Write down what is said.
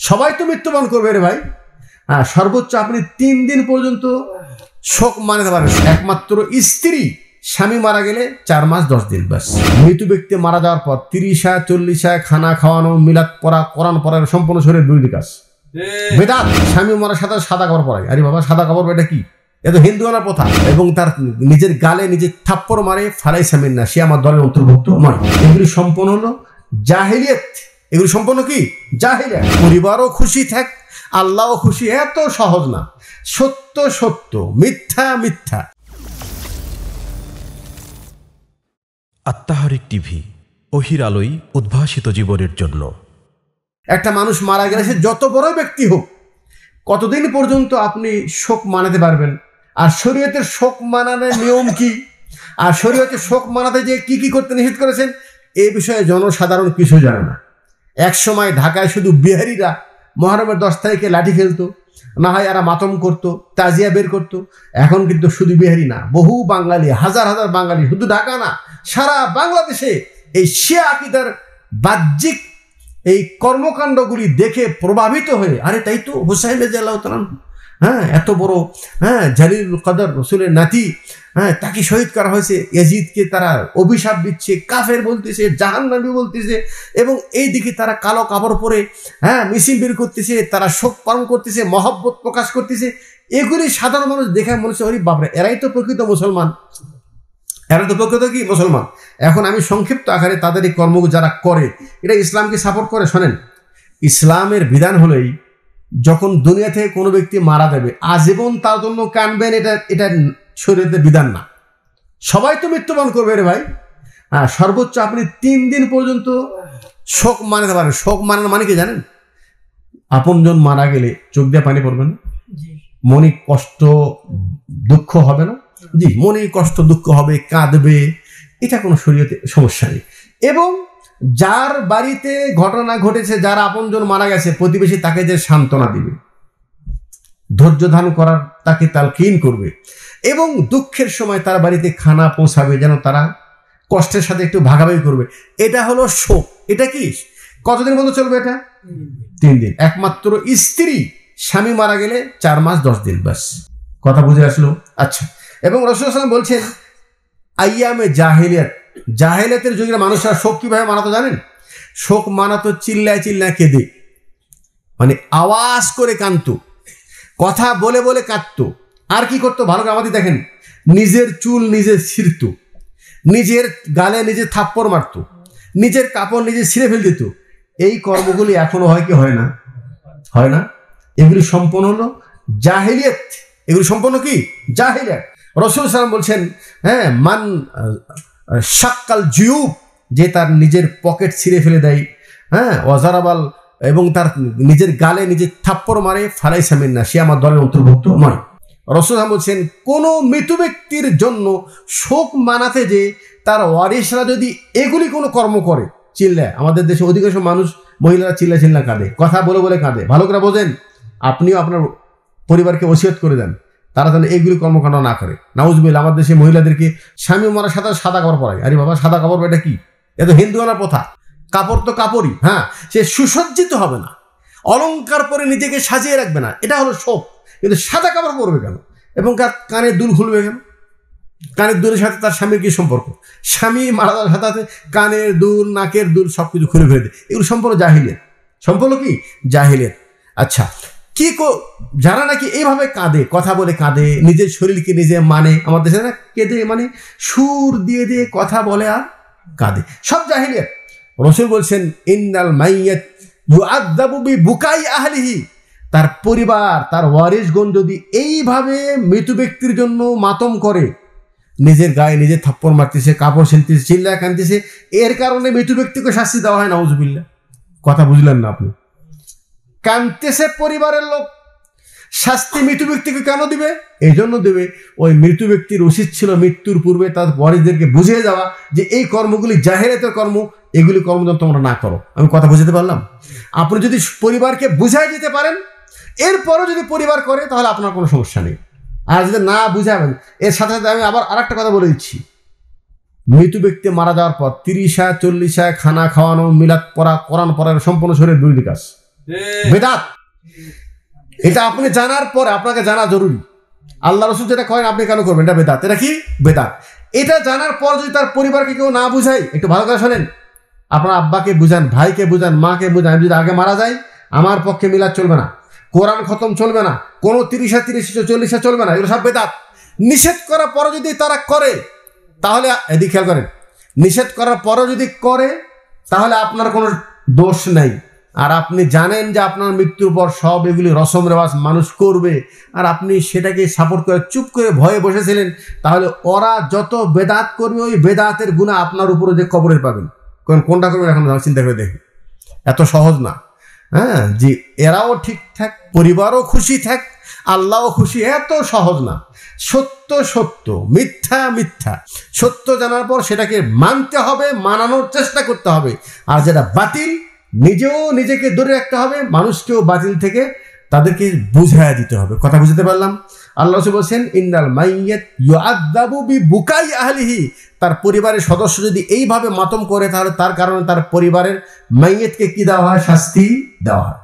সবাই তো মৃত্যুবরণ করবে রে ভাই। হ্যাঁ, সর্বোচ্চ আপনি 3 দিন পর্যন্ত শোক মানাতে পারেন। একমাত্র স্ত্রী স্বামী মারা গেলে 4 মাস 10 দিন ব্যাস। মৃত ব্যক্তি মারা যাওয়ার পর 30 40 খানা খাওয়ানো, মিলাদ পড়া, কোরআন পড়ার সম্পূর্ণ শরীরের বিরোধী কাজ, বেদাত। স্বামী মারা সাথে সাদা কাপড় পরায়। আরে বাবা, সাদা কাপড় এটা কি? এত হিন্দুয়ানা প্রথা। এবং তার নিজের গালে নিজে থাপ্পড় মারে, ফালাই সামিন না, সে আমার দলের অন্তর্ভুক্ত নয়। এগুলি সম্পন্ন হলো জাহেলিয়াত। এগুলি সম্পন্ন কি? জাহেলিয়াত। পরিবারও খুশি থাক, আল্লাহও খুশি, এত সহজ না। সত্য সত্য, মিথ্যা মিথ্যা। আত্মাহারিক টিভি, ওহির আলোয় উদ্ভাসিত জীবনের জন্য। একটা মানুষ মারা গেলে সে যত বড় ব্যক্তি হোক, কতদিন পর্যন্ত আপনি শোক মানাতে পারবেন? আর শরীয়তের শোক মানানোর নিয়ম কি? আর শরীয়তে শোক মানাতে যে কি কি করতে নিষেধ করেছেন, এই বিষয়ে জনসাধারণ কিছু জানে না। এক সময় ঢাকায় শুধু বিহারিরা মহরমের 10 তারিখে লাঠি খেলতো, না হয় এরা মাতম করতো, তাজিয়া বের করতো। এখন কিন্তু শুধু বিহারি না, বহু বাঙালি, হাজার হাজার বাঙালি, শুধু ঢাকা না, সারা বাংলাদেশে এই শিয়া আকীদার বাহ্যিক এই কর্মকাণ্ডগুলি দেখে প্রভাবিত হয়ে, আরে তাই তো হুসাইন রাদিয়াল্লাহু তাআলা, হ্যাঁ, এত বড়, হ্যাঁ, জালিলুল কদর রসুলের নাতি, হ্যাঁ, তাকে শহীদ করা হয়েছে। ইয়াজিদকে তারা অভিশাপ দিচ্ছে, কাফের বলতেছে, জাহান্নামী বলতেছে, এবং এই দিকে তারা কালো কাপড় পরে, হ্যাঁ, মিছিল বের করতেছে, তারা শোক পালন করতেছে, মহব্বত প্রকাশ করতেছে। এগুলি সাধারণ মানুষ দেখে মনে হচ্ছে, ওরে বাপরে, এরাই তো প্রকৃত মুসলমান, এরা তো প্রকৃত কি মুসলমান। এখন আমি সংক্ষিপ্ত আকারে তাদের এই কর্ম যারা করে, এটা ইসলামকে সাপোর্ট করে। শোনেন, ইসলামের বিধান হলেই যখন দুনিয়া থেকে কোনো ব্যক্তি মারা যাবে, আজীবন তার জন্য কানবেন, এটা শরীয়তের বিধান না। সবাই তো মৃত্যুবরণ করবে রে ভাই। হ্যাঁ, সর্বোচ্চ আপনি 3 দিন পর্যন্ত শোক মানাতে পারেন। শোক মানানো মানে কি জানেন? আপনজন মারা গেলে চোখ দিয়ে পানি পড়বে না, মনে কষ্ট দুঃখ হবে না? জি, মনে কষ্ট দুঃখ হবে, কাঁদবে, এটা কোনো শরীয়তে সমস্যা নেই। এবং যার বাড়িতে ঘটনা ঘটেছে, যার আপনজন মারা গেছে, প্রতিবেশী তাকে যে সান্ত্বনা দিবে, ধৈর্য ধারণ করার তাকে তালকিন করবে, এবং দুঃখের সময় তার বাড়িতে খানা পৌঁছাবে, যেন তারা কষ্টের সাথে একটু ভাগাভাগি করবে। এটা হলো শোক। এটা কি কতদিন পর্যন্ত চলবে? এটা 3 দিন। একমাত্র স্ত্রী স্বামী মারা গেলে 4 মাস 10 দিন ব্যাস। কথা বুঝে আসলো? আচ্ছা। এবং রাসূল সাল্লাল্লাহু আলাইহি ওয়াসাল্লাম বলছেন, আইয়ামে জাহেলিয়াত, জাহেলিয়াতের যুগের মানুষরা শোক কিভাবে মানাতো জানেন? শোক মানাতো চিল্লায় চিল্লায় কেঁদে, মানে আওয়াজ করে কাঁদতো, কথা বলে বলে কাঁদতো। আর কি করতো ভালো করে আমাদের দেখেন, নিজের চুল নিজে ছিঁড়ত, নিজের গালে নিজে থাপ্পড় মারতো, নিজের কাপড় নিজে ছিঁড়ে ফেল দিত। এই কর্মগুলি এখনো হয় কি হয় না? হয় না? এগুলি সম্পন্ন হলো জাহেলিয়াত। এগুলি সম্পন্ন কি? জাহেলিয়াত। রাসূল সাল্লাল্লাহু আলাইহি ওয়াসাল্লাম বলছেন, হ্যাঁ, মান শাক্কাল জিউব, যে তার নিজের পকেট ছিঁড়ে ফেলে দেয়, হ্যাঁ, ওয়াজারাবাল, এবং তার নিজের গালে নিজে থাপ্পড় মারে, ফালাই সামিন না, সে আমার দলের অন্তর্ভুক্ত নয়। রাসূল বলছেন, কোনো মৃত ব্যক্তির জন্য শোক মানাতে যে তার ওয়ারিসরা যদি এগুলি কোনো কর্ম করে, চিল্লায়, আমাদের দেশে অধিকাংশ মানুষ, মহিলারা চিল্লা চিল্লা কাঁদে, কথা বলে বলে কাঁদে। ভালো করে বোঝেন, আপনিও আপনার পরিবারকে ওসিয়ত করে দেন তারা যেন এইগুলি কর্মকাণ্ড না করে। নাউজুবিল্লাহ, আমার দেশে মহিলাদেরকে স্বামী মারা সাথে সাদা কাপড় পরায়। আরে বাবা, সাদা কাপড় এটা কি? এত হিন্দুয়ানা প্রথা। কাপড় তো কাপড়ই, হ্যাঁ, সে সুসজ্জিত হবে না, অলংকার পরে নিজেকে সাজিয়ে রাখবে না, এটা হলো শোক। কিন্তু সাদা কাপড় পরবে কেন? এবং কানের দুল খুলবে কেন? কানের দুলের সাথে তার স্বামীর কি সম্পর্ক? স্বামী মারা যাওয়ার সাথে সাথে কানের দুল, নাকের দুল সবকিছু খুলে ফেলে দেয়। এগুলো সম্পূর্ণ জাহিলিয়াত। সম্পূর্ণ কি? জাহিলিয়াত। আচ্ছা, কি যারা নাকি এইভাবে কাঁদে, কথা বলে কাঁদে, নিজের শরীরকে নিজে মানে, আমার দেশে না কেঁদে, মানে সুর দিয়ে দিয়ে কথা বলে আর কাঁদে, সব জাহিলিয়াত। রাসূল বলছেন, ইন্নাল মাইয়াত ইউআযাবু বিবুকাই আহলিহি, তার পরিবার, তার ওয়ারিসগণ যদি এইভাবে মৃত ব্যক্তির জন্য মাতম করে, নিজের গায়ে নিজে থাপ্পড় মারতেছে, কাপড় ছিঁড়তেছে, চিল্লায় কাঁদতেছে, এর কারণে মৃত ব্যক্তিকে শাস্তি দেওয়া হয়। নাউজুবিল্লাহ। কথা বুঝলেন না আপনি? কাঁদতেছে পরিবারের লোক, শাস্তি মৃত ব্যক্তিকে কেন দিবে? এই জন্য দেবে, ওই মৃত ব্যক্তির উচিত ছিল মৃত্যুর পূর্বে তার ওয়ারিসদেরকে বুঝিয়ে যাওয়া যে এই কর্মগুলি জাহেলিয়াতের কর্ম, এগুলি কর্ম যেন তোমরা না করো। আমি কথা বুঝাতে পারলাম? আপনি যদি পরিবারকে বুঝাই দিতে পারেন, এরপরও যদি পরিবার করে, তাহলে আপনার কোনো সমস্যা নেই। আর যদি না বুঝাবেন, এর সাথে সাথে আমি আবার আরেকটা কথা বলে দিচ্ছি, মৃত ব্যক্তি মারা যাওয়ার পর 30 40 খানা খাওয়ানো, মিলাদ পড়া, কোরআন পড়ার সম্পূর্ণ শরীরের বিরোধী কাজ, বেদাত। এটা আপনি জানার পরে আপনাকে জানা জরুরি। আল্লাহ রসুল যেটা করেন আপনি কেন করবেন, এটা বেদাত। এটা কি বেদাত? এটা জানার পর যদি তার পরিবারকে কেউ না বুঝায়, একটু ভালো করে শোনেন, আপনার আব্বাকে বুঝান, ভাইকে বুঝান, মাকে বুঝান, আমি যদি আগে মারা যাই আমার পক্ষে মিলাদ চলবে না, কোরআন খতম চলবে না, কোনো 30-40 চলবে না, এগুলো সব বেদাত। নিষেধ করার পরে যদি তারা করে তাহলে এদিকে খেয়াল করেন, নিষেধ করার পরও যদি করে তাহলে আপনার কোনো দোষ নেই। আর আপনি জানেন যে আপনার মৃত্যুর পর সব এগুলি রসম রেওয়াজ মানুষ করবে, আর আপনি সেটাকে সাপোর্ট করে চুপ করে ভয়ে বসেছিলেন, তাহলে ওরা যত বেদাত করবে ওই বেদাতের গুণা আপনার উপরে যে কবরে পাবেন। কোনটা করবেন এখন চিন্তা করে দেখি, এত সহজ না। হ্যাঁ, যে এরাও ঠিকঠাক, পরিবারও খুশি থাক, আল্লাহও খুশি, এত সহজ না। সত্য সত্য, মিথ্যা মিথ্যা। সত্য জানার পর সেটাকে মানতে হবে, মানানোর চেষ্টা করতে হবে। আর যেটা বাতিল নিজেও নিজেকে ধরে রাখতে হবে, মানুষকেও বাতিল থেকে তাদেরকে বুঝাইয়া দিতে হবে। কথা বুঝতে পারলাম? আল্লাহ বলছেন ইন্নাল মাইয়াত ইউআযাবু বিবুকাই আহলিহি, তার পরিবারের সদস্য যদি এইভাবে মাতম করে তাহলে তার কারণে তার পরিবারের মাইয়াতকে কি দেওয়া হয়? শাস্তি দেওয়া হয়।